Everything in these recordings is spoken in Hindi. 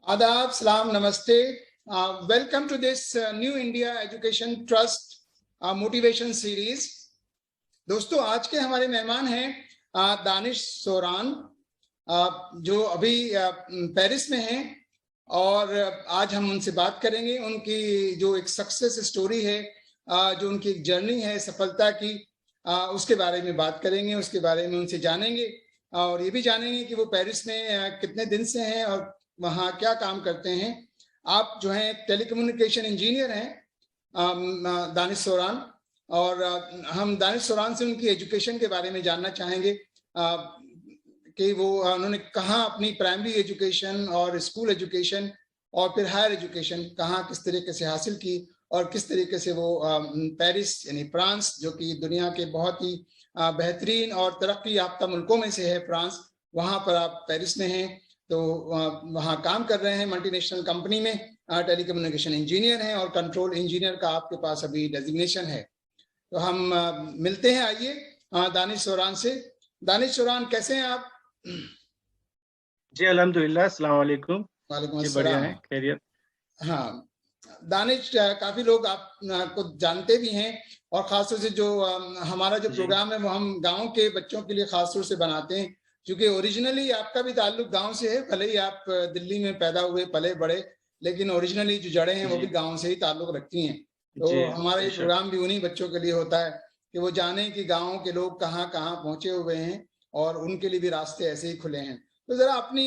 आदाब, सलाम, नमस्ते। Welcome to this new India education trust motivation series. दोस्तों, आज के हमारे मेहमान हैं दानिश सोरान, जो अभी पेरिस में हैं, और आज हम उनसे बात करेंगे। उनकी जो एक सक्सेस स्टोरी है, जो उनकी एक जर्नी है सफलता की, उसके बारे में बात करेंगे, उसके बारे में उनसे जानेंगे, और ये भी जानेंगे कि वो पेरिस में कितने दिन से हैं और वहाँ क्या काम करते हैं। आप जो हैं टेलीकम्युनिकेशन इंजीनियर हैं, दानिश सोरान, और हम दानिश सोरान से उनकी एजुकेशन के बारे में जानना चाहेंगे कि वो उन्होंने कहाँ अपनी प्राइमरी एजुकेशन और स्कूल एजुकेशन और फिर हायर एजुकेशन कहाँ किस तरीके से हासिल की, और किस तरीके से वो पेरिस यानी फ्रांस, जो कि दुनिया के बहुत ही बेहतरीन और तरक्की याफ्ता मुल्कों में से है फ्रांस, वहाँ पर आप पेरिस में हैं, तो वहाँ काम कर रहे हैं मल्टीनेशनल कंपनी में, टेलीकम्युनिकेशन इंजीनियर हैं, और कंट्रोल इंजीनियर का आपके पास अभी डेजिग्नेशन है। तो हम मिलते हैं, आइए दानिश सोरान से। दानिश सोरान, कैसे हैं आप? जी अल्हम्दुलिल्लाह, अस्सलाम वालेकुम। वालेकुम जी बढ़िया अस्सलाम। है, खैरियत। हाँ दानिश, काफी लोग आपको जानते भी हैं, और खासतौर से जो हमारा जो जी प्रोग्राम है वो हम गांव के बच्चों के लिए खासतौर से बनाते हैं, क्योंकि ओरिजिनली आपका भी ताल्लुक गांव से है। भले ही आप दिल्ली में पैदा हुए पले बड़े, लेकिन ओरिजिनली जो जड़ें हैं वो भी जी गांव से ही ताल्लुक रखती हैं। तो जी हमारा ये बेशक। प्रोग्राम भी उन्हीं बच्चों के लिए होता है कि वो जाने कि गाँव के लोग कहाँ कहाँ पहुंचे हुए हैं, और उनके लिए भी रास्ते ऐसे ही खुले हैं। तो जरा अपनी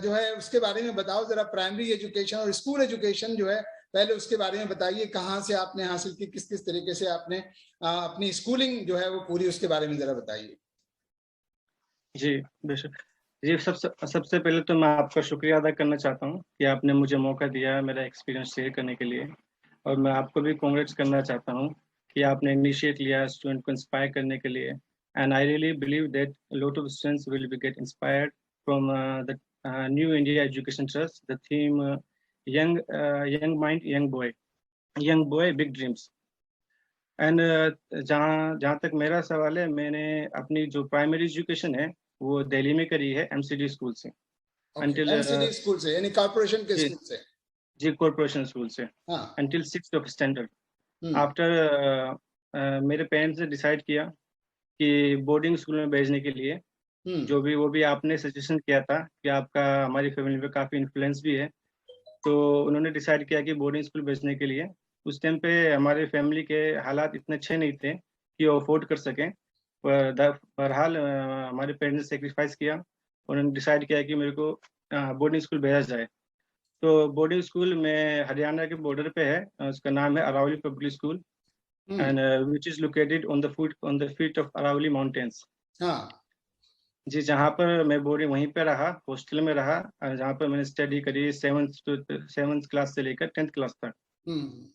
जो है उसके बारे में बताओ, जरा प्राइमरी एजुकेशन और स्कूल एजुकेशन जो है, पहले उसके बारे में बताइए। कहाँ से आपने हासिल की, किस किस तरीके से आपने अपनी स्कूलिंग जो है वो पूरी, उसके बारे में जरा बताइए। जी बेशक। जी सबसे पहले तो मैं आपका शुक्रिया अदा करना चाहता हूँ कि आपने मुझे मौका दिया है मेरा एक्सपीरियंस शेयर करने के लिए। और मैं आपको भी कांग्रेट्स करना चाहता हूँ कि आपने इनिशिएट लिया स्टूडेंट को इंस्पायर करने के लिए। And I really believe that lot of students will be get inspired from the new India education trust. The theme young young mind young boy big dreams. And जहाँ जहाँ तक मेरा सवाल है, मैंने अपनी जो प्राइमरी एजुकेशन है वो दिल्ली में करी है एमसीडी स्कूल से। ओके, अंटिल एमसीडी स्कूल से यानी कॉर्पोरेशन के जी स्कूल से? जी कॉरपोरेशन स्कूल से हाँ। Until 6th of standard. Hmm. After मेरे पेरेंट्स ने डिसाइड किया कि बोर्डिंग स्कूल में भेजने के लिए, हम्म। जो भी वो भी आपने सजेशन किया था कि आपका हमारी फैमिली में काफ़ी इन्फ्लुएंस भी है, तो उन्होंने डिसाइड किया कि बोर्डिंग स्कूल भेजने के लिए। उस टाइम पे हमारे फैमिली के हालात इतने अच्छे नहीं थे कि वो अफोर्ड कर सकें, पर बहरहाल हमारे पेरेंट्स ने सेक्रीफाइस किया। उन्होंने डिसाइड किया कि मेरे को बोर्डिंग स्कूल भेजा जाए। तो बोर्डिंग स्कूल में हरियाणा के बॉर्डर पे है, उसका नाम है Aravali public school, hmm. And which is located on the feet of Aravali mountains. हाँ। जी, जहाँ पर मैं बोर्डिंग वहीं पे रहा, हॉस्टल में रहा, जहाँ पर मैंने स्टडी करी 7th क्लास से लेकर 10th क्लास तक। हम्म।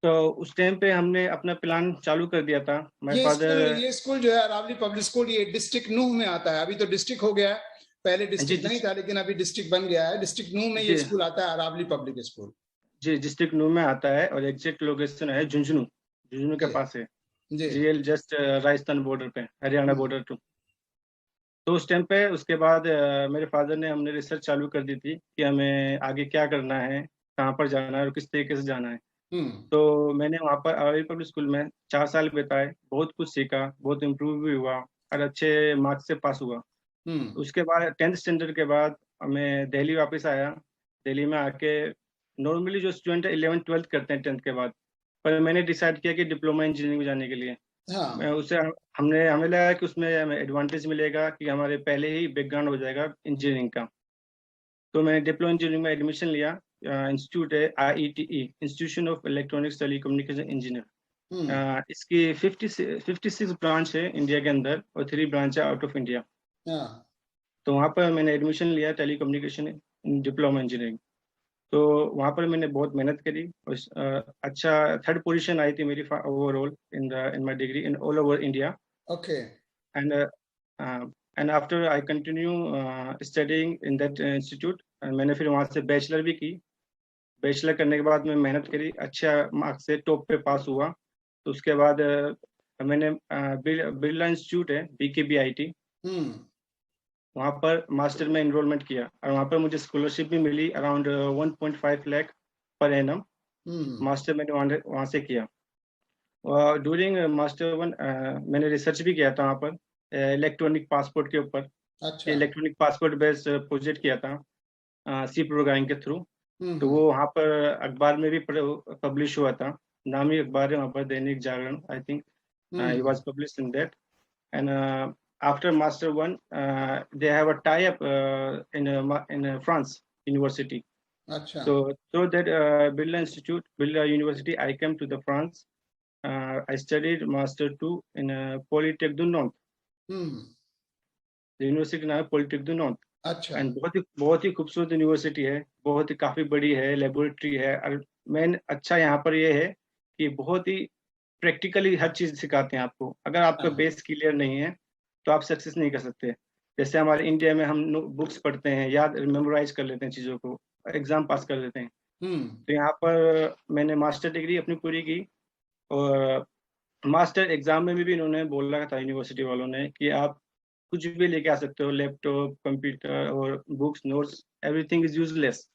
तो उस टाइम पे हमने अपना प्लान चालू कर दिया था। माय फादर ये स्कूल जो है अरावली पब्लिक स्कूल, ये डिस्ट्रिक्ट नूह में आता है। अभी तो डिस्ट्रिक्ट हो गया है, पहले जी डिस्ट्रिक्ट जी नहीं था, लेकिन अभी डिस्ट्रिक्ट बन गया है। डिस्ट्रिक्ट नूह में ये जी स्कूल आता है, अरावली पब्लिक स्कूल। जी डिस्ट्रिक्ट नू में आता है, और एग्जैक्ट लोकेशन है झुंझुनू। झुंझुनू के जी। पास है। जी। जीएल जस्ट राजस्थान बॉर्डर पे, हरियाणा हम्म। Border to. तो उस टाइम पे उसके बाद मेरे फादर ने हमने रिसर्च चालू कर दी थी कि हमें आगे क्या करना है, कहाँ पर जाना है और किस तरीके से जाना है। हम्म। तो मैंने वहाँ पर अरावली पब्लिक स्कूल में 4 साल बिताए, बहुत कुछ सीखा, बहुत इम्प्रूव भी हुआ, और अच्छे मार्क्स से पास हुआ। हम्म। उसके बाद 10th स्टैंडर्ड के बाद मैं दिल्ली वापस आया। दिल्ली में आके नॉर्मली जो स्टूडेंट 11th-12th करते हैं 10th के बाद, पर मैंने डिसाइड किया कि डिप्लोमा इंजीनियरिंग में जाने के लिए। मैं हाँ। उसे हमने हमें लगा कि उसमें हमें एडवांटेज मिलेगा कि हमारे पहले ही बैकग्राउंड हो जाएगा इंजीनियरिंग का। तो मैंने डिप्लोमा इंजीनियरिंग में एडमिशन लिया। इंस्टीट्यूट है IETE, institution of electronics telecommunication hmm. Engineer. इसकी 56 ब्रांच है इंडिया के अंदर, और 3 ब्रांच है आउट ऑफ इंडिया। हाँ। तो वहाँ पर मैंने एडमिशन लिया टेलीकम्युनिकेशन डिप्लोमा इंजीनियरिंग। तो वहाँ पर मैंने बहुत मेहनत करी, और अच्छा 3rd पोजीशन आई थी मेरी overall in my degree in all over India. Okay. And and after I continue studying in that institute, मैंने फिर वहाँ से बैचलर भी की। बैचलर करने के बाद मैं मेहनत करी, अच्छा मार्क्स से टॉप पे पास हुआ। तो उसके बाद मैंने बिरला इंस्टीट्यूट है, बीकेबीआईटी, हम्म। वहाँ पर मास्टर में एनरोलमेंट किया और वहाँ पर मुझे स्कॉलरशिप भी मिली around 1.5 lakh per annum. Master मैंने वहाँ से किया। ड्यूरिंग मास्टर 1 मैंने रिसर्च भी किया था वहाँ पर इलेक्ट्रॉनिक पासपोर्ट के ऊपर। अच्छा। इलेक्ट्रॉनिक पासपोर्ट बेस्ड प्रोजेक्ट किया था सी प्रोग्रामिंग के थ्रू। तो वो वहाँ पर अखबार में भी पब्लिश हुआ था, नामी अखबार है वहाँ पर, Dainik Jagran, I think he was published in that. And after master 1 they have a tie up in France university. अच्छा। So through that Birla University, I came to the France. I studied master 2 in Polytech du Nantes. The university नाम है Polytech du Nantes. अच्छा। एंड बहुत ही खूबसूरत यूनिवर्सिटी है, बहुत ही काफी बड़ी है, लेबोरेटरी है। और मेन अच्छा यहाँ पर ये है कि बहुत ही प्रैक्टिकली हर चीज सिखाते हैं आपको। अगर आपका बेस क्लियर नहीं है तो आप सक्सेस नहीं कर सकते। जैसे हमारे इंडिया में हम बुक्स पढ़ते हैं, याद मेमोराइज कर लेते हैं चीजों को, एग्जाम पास कर लेते हैं। तो यहाँ पर मैंने मास्टर डिग्री अपनी पूरी की और मास्टर एग्जाम में भी इन्होंने बोला था यूनिवर्सिटी वालों ने कि आप कुछ भी लेके आ सकते हो, लैपटॉप, कंप्यूटर और books, notes, everything is useless.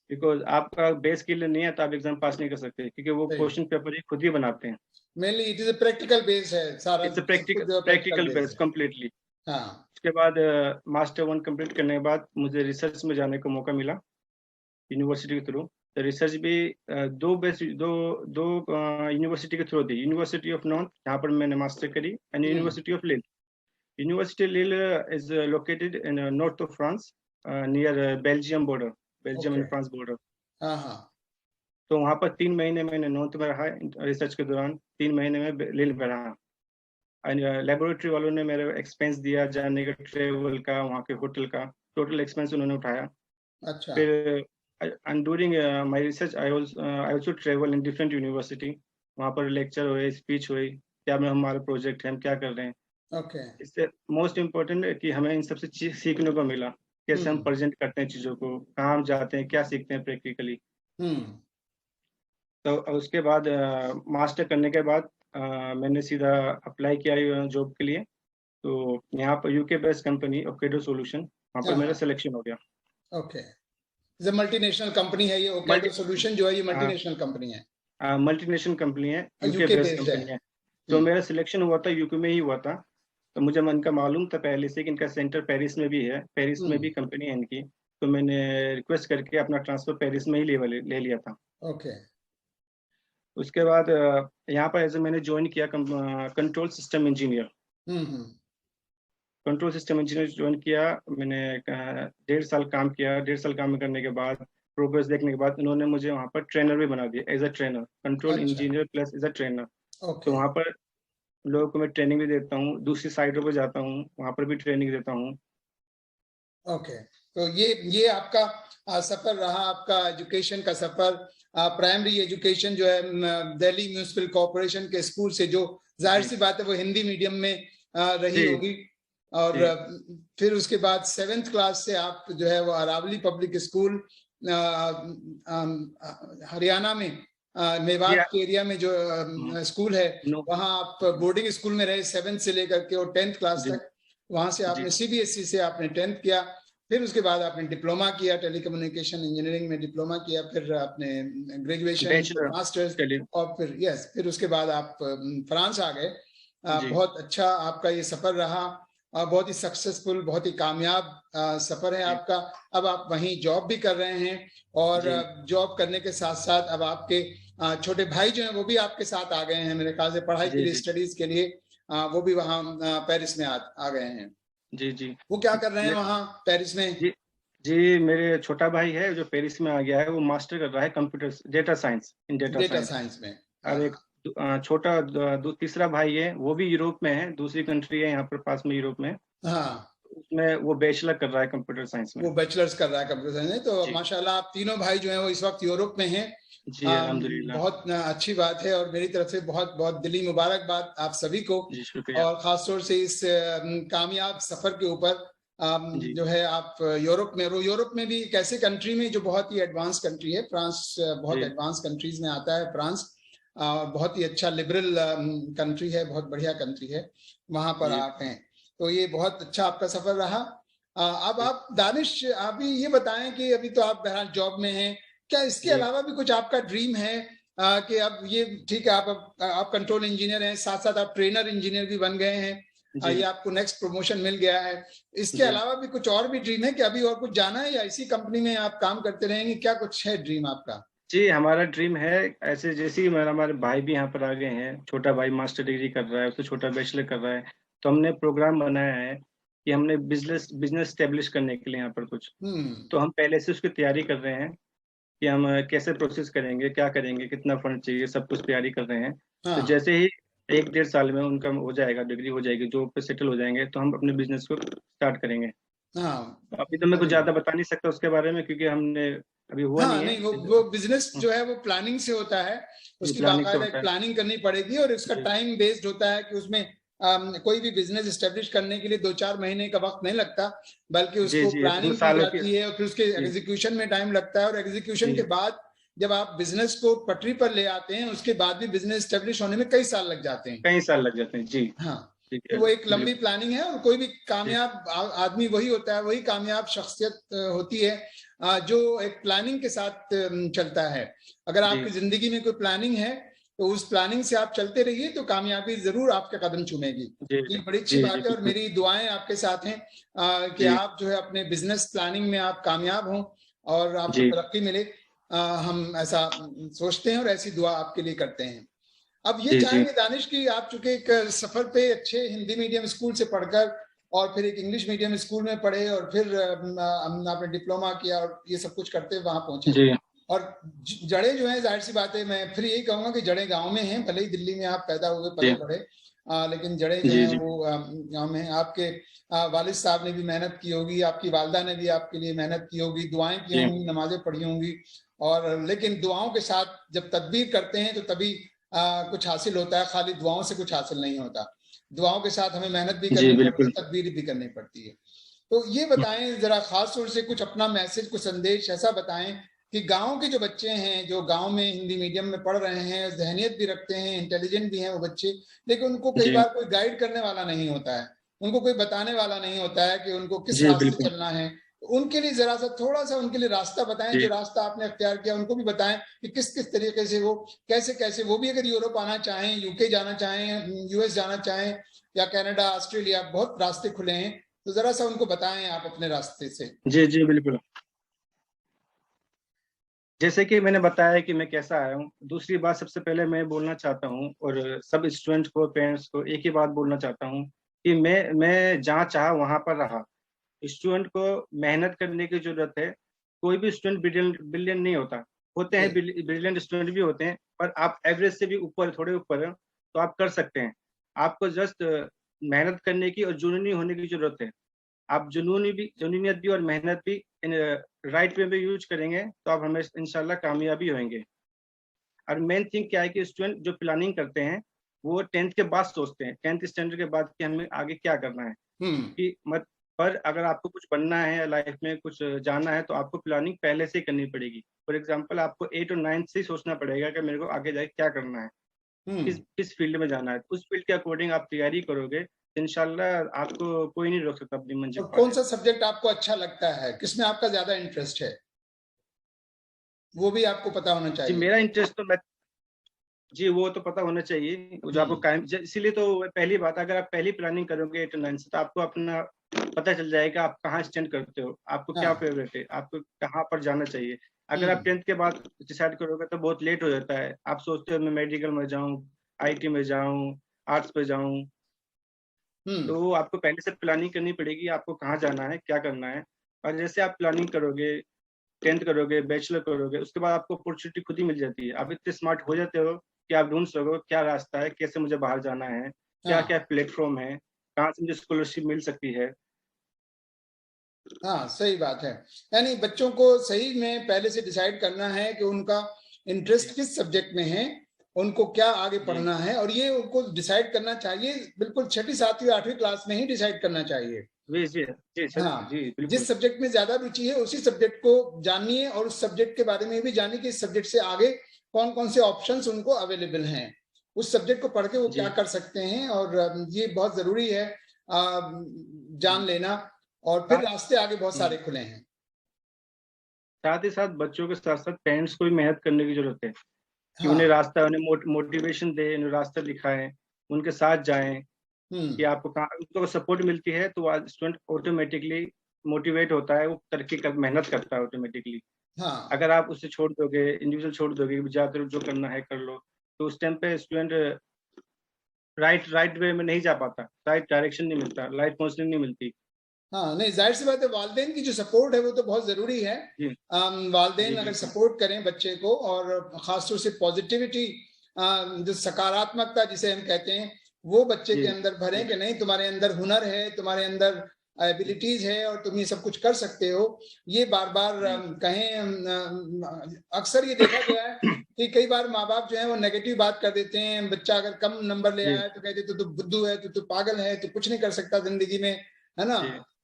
Because आपका बेस क्लियर नहीं है तो आप एग्जाम पास नहीं कर सकते, क्योंकि वो क्वेश्चन पेपर ही खुद ही बनाते हैं। Mainly it is a practical base है सारा, it's a practical base completely. उसके बाद मास्टर 1 कंप्लीट करने के बाद मुझे रिसर्च में जाने का मौका मिला यूनिवर्सिटी के थ्रू। तो रिसर्च भी दो यूनिवर्सिटी के थ्रू थी। यूनिवर्सिटी ऑफ नॉर्थ, जहाँ पर मैंने मास्टर करी, एंड यूनिवर्सिटी ऑफ लिल। University Lille is located in north of France, near Belgium border, Belgium and France border. तो वहाँ पर 3 महीने मैंने नॉर्थ में रहा रिसर्च के दौरान, 3 महीने में लिल में रहा। लेबोरेटरी वालों ने मेरे एक्सपेंस दिया, जाने का, ट्रेवल का, वहाँ के होटल का, टोटल एक्सपेंस उन्होंने उठाया। अच्छा। फिर and during my research I also travel in different university. वहाँ पर लेक्चर हुए, स्पीच हुई, क्या में हमारा प्रोजेक्ट है, हम क्या कर रहे हैं। इससे मोस्ट इम्पोर्टेंट है कि हमें इन सबसे चीज सीखने को मिला, कैसे हम प्रेजेंट करते हैं चीजों को, कहाँ हम जाते हैं, क्या सीखते हैं प्रैक्टिकली। तो उसके बाद मास्टर करने के बाद मैंने सीधा अप्लाई किया जॉब के लिए। तो यहाँ पर यूके बेस्ड कंपनी ओकेडो सॉल्यूशन, वहाँ पर मेरा सिलेक्शन हो गया। ओके, ये मल्टीनेशनल कंपनी है ये ओकेडो सॉल्यूशन जो है, ये मल्टीनेशनल कंपनी है। मल्टीनेशनल कंपनी है, यूके बेस्ड कंपनी है। तो मेरा सिलेक्शन हुआ था यूके में ही हुआ था। तो मुझे मन का मालूम था पहले से कि इनका सेंटर पेरिस में भी है, पेरिस में भी कंपनी है इनकी। तो मैंने रिक्वेस्ट करके अपना ट्रांसफर पेरिस में ही ले लिया था। ओके। उसके बाद यहाँ पर ऐसे मैंने ज्वाइन किया control system engineer. Control system engineer join किया मैंने। 1.5 साल काम किया। 1.5 साल काम करने के बाद, प्रोग्रेस देखने के बाद, उन्होंने मुझे वहाँ पर ट्रेनर भी बना दिया, as a trainer, control engineer plus as a trainer. तो वहाँ पर लोगों को मैं ट्रेनिंग भी देता हूँ, दूसरी साइडों पर जाता हूँ, वहाँ पर भी ट्रेनिंग देता हूँ। ओके, तो ये आपका सफर रहा, आपका एजुकेशन का सफर। प्राइमरी एजुकेशन जो है दिल्ली म्यूनिसिपल कॉर्पोरेशन के स्कूल से, जो जाहिर सी बात है वो हिंदी मीडियम में रही होगी। और फिर उसके बाद 7th क्लास से आप जो है वो अरावली पब्लिक स्कूल हरियाणा में मेवात के एरिया में जो स्कूल है, वहाँ आप बोर्डिंग स्कूल में रहे 7th से लेकर के और 10th क्लास तक। वहां से आपने सीबीएसई से आपने 10th किया, फिर उसके बाद आपने डिप्लोमा किया, टेलीकम्युनिकेशन इंजीनियरिंग में डिप्लोमा किया, फिर आपने ग्रेजुएशन, मास्टर्स, और फिर उसके बाद आप फ्रांस आ गए। बहुत अच्छा आपका ये सफर रहा, बहुत ही सक्सेसफुल, बहुत ही कामयाब सफर है आपका। अब आप वहीं जॉब भी कर रहे हैं, और जॉब करने के साथ साथ अब आपके छोटे भाई जो हैं वो भी आपके साथ आ गए हैं मेरे ख्याल से, पढ़ाई के लिए, स्टडीज के लिए। वो भी वहाँ पेरिस में आ गए हैं। जी। वो क्या कर रहे हैं वहाँ पेरिस में? जी, मेरे छोटा भाई है जो पेरिस में आ गया है, वो मास्टर कर रहा है कंप्यूटर डेटा साइंस में। और एक छोटा तीसरा भाई है, वो भी यूरोप में है, दूसरी कंट्री है यहाँ पर पास में यूरोप में। उसमें वो बैचलर कर रहा है कंप्यूटर साइंस में। वो बैचलर्स कर रहा है कंप्यूटर साइंस में। तो माशाल्लाह आप तीनों भाई जो हैं वो इस वक्त यूरोप में हैं। जी, अल्हम्दुलिल्लाह। बहुत अच्छी बात है, और मेरी तरफ से बहुत बहुत दिली मुबारकबाद आप सभी को। और खासतौर से इस कामयाब सफर के ऊपर जो है आप यूरोप में भी एक ऐसे कंट्री में जो बहुत ही एडवांस कंट्री है, फ्रांस बहुत एडवांस कंट्रीज में आता है फ्रांस, और बहुत ही अच्छा लिबरल कंट्री है, बहुत बढ़िया कंट्री है, वहां पर आप हैं। तो ये बहुत अच्छा आपका सफर रहा। अब आप दानिश, आप भी ये बताएं कि अभी तो आप बहरहाल जॉब में हैं, क्या इसके अलावा भी कुछ आपका ड्रीम है कि अब ये ठीक है, आप कंट्रोल इंजीनियर हैं, साथ साथ आप ट्रेनर इंजीनियर भी बन गए हैं, ये आपको नेक्स्ट प्रमोशन मिल गया है, इसके अलावा भी कुछ और भी ड्रीम है कि अभी और कुछ जाना है, या इसी कंपनी में आप काम करते रहेंगे? क्या कुछ है ड्रीम आपका? जी, हमारा ड्रीम है ऐसे, जैसे ही हमारे भाई भी यहाँ पर आ गए हैं, छोटा भाई मास्टर डिग्री कर रहा है, उससे छोटा बैचलर कर रहा है, तो हमने प्रोग्राम बनाया है कि हमने बिजनेस स्टेब्लिश करने के लिए यहाँ पर कुछ, तो हम पहले से उसकी तैयारी कर रहे हैं कि हम कैसे प्रोसेस करेंगे, क्या करेंगे, कितना फंड चाहिए, सब कुछ तैयारी कर रहे हैं। तो जैसे ही 1-1.5 साल में उनका हो जाएगा, डिग्री हो जाएगी, जॉब पे सेटल हो जाएंगे, तो हम अपने बिजनेस को स्टार्ट करेंगे। अभी तो मैं कुछ ज्यादा बता नहीं सकता उसके बारे में, क्योंकि हमने अभी हुआ नहीं है। नहीं, वो बिजनेस जो है वो प्लानिंग से होता है, उसकी बाकायदा एक प्लानिंग करनी पड़ेगी, और इसका टाइम बेस्ड होता है कि उसमें कोई भी बिजनेस एस्टेब्लिश करने के लिए 2-4 महीने का वक्त नहीं लगता, बल्कि उसको प्लानिंग की जाती है और फिर उसके एग्जीक्यूशन में टाइम लगता है, और एग्जीक्यूशन के बाद जब आप बिजनेस को पटरी पर ले आते हैं, उसके बाद भी बिजनेस एस्टेब्लिश होने में कई साल लग जाते हैं। जी हाँ, तो वो एक लंबी प्लानिंग है, और कोई भी कामयाब आदमी वही होता है, वही कामयाब शख्सियत होती है जो एक प्लानिंग के साथ चलता है। अगर आपकी जिंदगी में कोई प्लानिंग है तो उस प्लानिंग से आप चलते रहिए, तो कामयाबी जरूर आपके कदम चूमेगी। ये बड़ी अच्छी बात है, और मेरी दुआएं आपके साथ हैं कि आप जो है अपने बिजनेस प्लानिंग में आप कामयाब हों और आपको तरक्की मिले। हम ऐसा सोचते हैं और ऐसी दुआ आपके लिए करते हैं। अब ये चाहेंगे दानिश की, आप चूंकि एक सफर पे अच्छे हिंदी मीडियम स्कूल से पढ़कर और फिर एक इंग्लिश मीडियम स्कूल में पढ़े, और फिर आपने डिप्लोमा किया और ये सब कुछ करते वहां पहुंचे, और जड़े जो है, जाहिर सी बात है, मैं फिर यही कहूंगा कि जड़े गांव में हैं, भले ही दिल्ली में आप पैदा हुए पले बढ़े, लेकिन जड़े जो है वो गांव में हैं। आपके वालिद साहब ने भी मेहनत की होगी, आपकी वालदा ने भी आपके लिए मेहनत की होगी, दुआएं की होंगी, नमाजें पढ़ी होंगी, और लेकिन दुआओं के साथ जब तदबीर करते हैं तो तभी कुछ हासिल होता है, खाली दुआओं से कुछ हासिल नहीं होता। दुआओं के साथ हमें मेहनत भी करनी पड़ती है, तदबीर भी करनी पड़ती है। तो ये बताएं जरा खास तौर से कुछ अपना मैसेज, कुछ संदेश ऐसा बताएं कि गांव के जो बच्चे हैं, जो गांव में हिंदी मीडियम में पढ़ रहे हैं, जहनियत भी रखते हैं, इंटेलिजेंट भी हैं वो बच्चे, लेकिन उनको कई बार कोई गाइड करने वाला नहीं होता है, उनको कोई बताने वाला नहीं होता है कि उनको किस रास्ते चलना है। उनके लिए जरा सा थोड़ा सा उनके लिए रास्ता बताएं, जो रास्ता आपने अख्तियार किया उनको भी बताएं कि किस किस तरीके से वो कैसे वो भी अगर यूरोप आना चाहें, यूके जाना चाहें, यूएस जाना चाहें, या कनाडा, ऑस्ट्रेलिया, बहुत रास्ते खुले हैं, तो जरा सा उनको बताएं आप अपने रास्ते से। जी बिल्कुल। जैसे कि मैंने बताया कि मैं कैसा आया हूँ, दूसरी बात सबसे पहले मैं बोलना चाहता हूँ, और सब स्टूडेंट को, पेरेंट्स को एक ही बात बोलना चाहता हूँ कि मैं जहाँ चाहा वहां पर रहा। स्टूडेंट को मेहनत करने की जरूरत है। कोई भी स्टूडेंट ब्रिलियंट नहीं होते हैं, ब्रिलियंट स्टूडेंट भी होते हैं, पर आप एवरेज से भी ऊपर, थोड़े ऊपर हैं, तो आप कर सकते हैं। आपको जस्ट मेहनत करने की और जुनूनी होने की जरूरत है। आप जुनूनियत भी और मेहनत भी राइट वे में यूज करेंगे तो आप हमेशा इंशाल्लाह कामयाबी होंगे। और मेन थिंग क्या है कि स्टूडेंट जो प्लानिंग करते हैं वो 10th के बाद सोचते हैं, 10th स्टैंडर्ड के बाद कि हमें आगे क्या करना है, कि मत पर अगर आपको कुछ बनना है लाइफ में, कुछ जाना है, तो आपको प्लानिंग पहले से ही करनी पड़ेगी। फॉर एग्जांपल आपको 8 और 9 से ही सोचना पड़ेगा कि मेरे को आगे जाके क्या करना है, किस फील्ड में जाना है। उस फील्ड के अकॉर्डिंग आप तैयारी करोगे, इंशाल्लाह आपको कोई नहीं रोक सकता अपनी मंजिल पर। कौन सा सब्जेक्ट आपको अच्छा लगता है, किसमें आपका ज्यादा इंटरेस्ट है, वो भी आपको पता होना चाहिए। मेरा इंटरेस्ट तो वो तो पता होना चाहिए जो आपको कायम, इसीलिए तो पहली बात, अगर आप पहली प्लानिंग करोगे 8 और 9 से, तो आपको अपना पता चल जाएगा आप कहाँ स्टैंड करते हो, आपको क्या फेवरेट है, आपको कहाँ पर जाना चाहिए। अगर आप 10th के बाद डिसाइड करोगे तो बहुत लेट हो जाता है। आप सोचते हो मैं मेडिकल में जाऊँ, IT में जाऊँ, आर्ट्स पे जाऊँ, तो आपको पहले से प्लानिंग करनी पड़ेगी आपको कहाँ जाना है, क्या करना है। और जैसे आप प्लानिंग करोगे, 10th करोगे, बैचलर करोगे, उसके बाद आपको अपॉर्चुनिटी खुद ही मिल जाती है। आप इतने स्मार्ट हो जाते हो कि आप ढूंढ सको क्या रास्ता है, कैसे मुझे बाहर जाना है, क्या क्या प्लेटफॉर्म है, कहाँ से मुझे स्कॉलरशिप मिल सकती है। हाँ, सही बात है। यानी बच्चों को सही में पहले से डिसाइड करना है कि उनका इंटरेस्ट किस सब्जेक्ट में है, उनको क्या आगे पढ़ना है, और ये उनको डिसाइड करना चाहिए बिल्कुल 6ठी 7वीं 8वीं क्लास में ही डिसाइड करना चाहिए। जिस सब्जेक्ट में ज्यादा रुचि है उसी सब्जेक्ट को जानिए, और उस सब्जेक्ट के बारे में भी जानिए कि इस सब्जेक्ट से आगे कौन कौन से ऑप्शंस उनको अवेलेबल हैं, उस सब्जेक्ट को पढ़ के वो क्या कर सकते हैं। और ये बहुत जरूरी है जान लेना, और फिर रास्ते आगे बहुत सारे खुले हैं। साथ ही साथ बच्चों के साथ साथ पेरेंट्स को भी मेहनत करने की जरूरत है कि हाँ। उन्हें रास्ता, उन्हें मोटिवेशन दे, उन्हें रास्ता दिखाएं, उनके साथ जाएं कि आपको कहाँ उनको सपोर्ट मिलती है तो स्टूडेंट ऑटोमेटिकली मोटिवेट होता है, वो तरक्की कर मेहनत करता है ऑटोमेटिकली। हाँ। अगर आप उसे छोड़ दोगे, इंडिविजुअल छोड़ दोगे, जाकर जो करना है कर लो, तो उस टाइम पे स्टूडेंट राइट वे में नहीं जा पाता, राइट डायरेक्शन नहीं मिलता, राइट काउंसलिंग नहीं मिलती। हाँ, नहीं, जाहिर सी बात है, वालिदैन की जो सपोर्ट है वो तो बहुत जरूरी है। वालिदैन अगर सपोर्ट करें बच्चे को, और खासतौर से पॉजिटिविटी, जो सकारात्मकता जिसे हम कहते हैं, वो बच्चे के अंदर भरें कि नहीं, तुम्हारे अंदर हुनर है, तुम्हारे अंदर एबिलिटीज है और तुम ये सब कुछ कर सकते हो, ये बार बार कहें। अक्सर ये देखा गया है कि कई बार माँ बाप जो है वो नेगेटिव बात कर देते हैं। बच्चा अगर कम नंबर ले आया तो कहते तू बुद्धू है, तू पागल है, तू कुछ नहीं कर सकता जिंदगी में, है ना।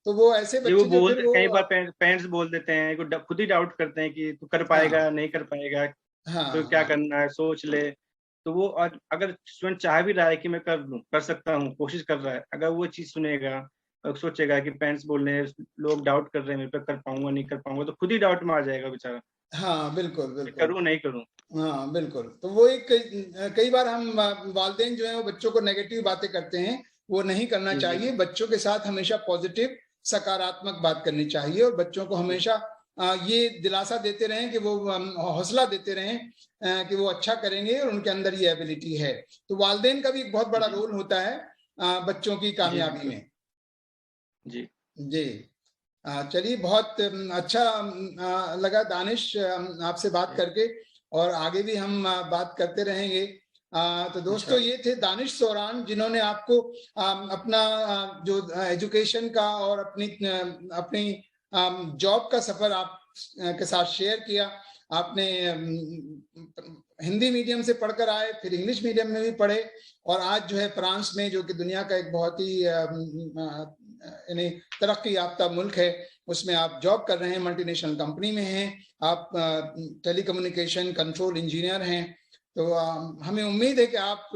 तो वो ऐसे बच्चे जो फिर कई बार पेरेंट्स बोल देते हैं, खुद ही डाउट करते हैं कि तू कर पाएगा, नहीं कर पाएगा, तो क्या करना है, सोच ले। तो वो अगर स्टूडेंट चाह भी रहा है कि मैं कर सकता हूँ, कोशिश कर रहा है, अगर वो चीज सुनेगा और सोचेगा कि पेरेंट्स बोल रहे हैं, लोग डाउट कर रहे हैं मेरे पे, कर पाऊंगा नहीं कर पाऊंगा, तो खुद ही डाउट में आ जाएगा बेचारा। हाँ, बिल्कुल बिल्कुल, करूँ नहीं करूँ। हाँ बिल्कुल। तो वो एक कई बार हम वालिदैन जो है वो बच्चों को नेगेटिव बातें करते हैं, वो नहीं करना चाहिए। बच्चों के साथ हमेशा पॉजिटिव सकारात्मक बात करनी चाहिए, और बच्चों को हमेशा ये दिलासा देते रहें कि वो हौसला देते रहें कि वो अच्छा करेंगे और उनके अंदर ये एबिलिटी है। तो वालिदैन का भी एक बहुत बड़ा रोल होता है बच्चों की कामयाबी में। जी जी, चलिए, बहुत अच्छा लगा दानिश आपसे बात करके, और आगे भी हम बात करते रहेंगे। तो दोस्तों, ये थे दानिश सोरान, जिन्होंने आपको अपना जो एजुकेशन का और अपनी जॉब का सफर आप के साथ शेयर किया। आपने हिंदी मीडियम से पढ़कर आए, फिर इंग्लिश मीडियम में भी पढ़े, और आज जो है फ्रांस में, जो कि दुनिया का एक बहुत ही यानी तरक्की याफ्ता मुल्क है, उसमें आप जॉब कर रहे हैं, मल्टीनेशनल कंपनी में हैं, आप टेलीकम्युनिकेशन कंट्रोल इंजीनियर हैं। तो हमें उम्मीद है कि आप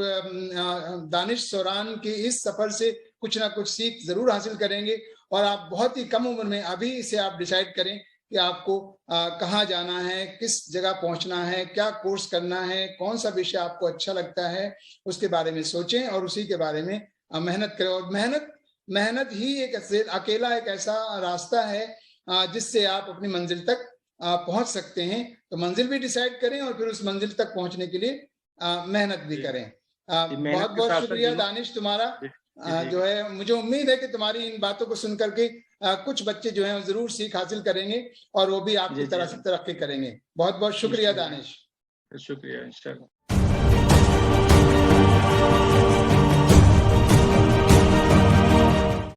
दानिश सोरान के इस सफर से कुछ ना कुछ सीख जरूर हासिल करेंगे, और आप बहुत ही कम उम्र में अभी से आप डिसाइड करें कि आपको कहाँ जाना है, किस जगह पहुंचना है, क्या कोर्स करना है, कौन सा विषय आपको अच्छा लगता है, उसके बारे में सोचें और उसी के बारे में मेहनत करें। और मेहनत ही अकेला एक ऐसा रास्ता है जिससे आप अपनी मंजिल तक पहुंच सकते हैं। तो मंजिल भी डिसाइड करें और फिर उस मंजिल तक पहुंचने के लिए मेहनत भी करें। बहुत बहुत शुक्रिया दानिश तुम्हारा। जो है, मुझे उम्मीद है कि तुम्हारी इन बातों को सुनकर के कुछ बच्चे जो हैं जरूर सीख हासिल करेंगे और वो भी आपकी तरह से तरक्की करेंगे। बहुत बहुत शुक्रिया दानिश। शुक्रिया।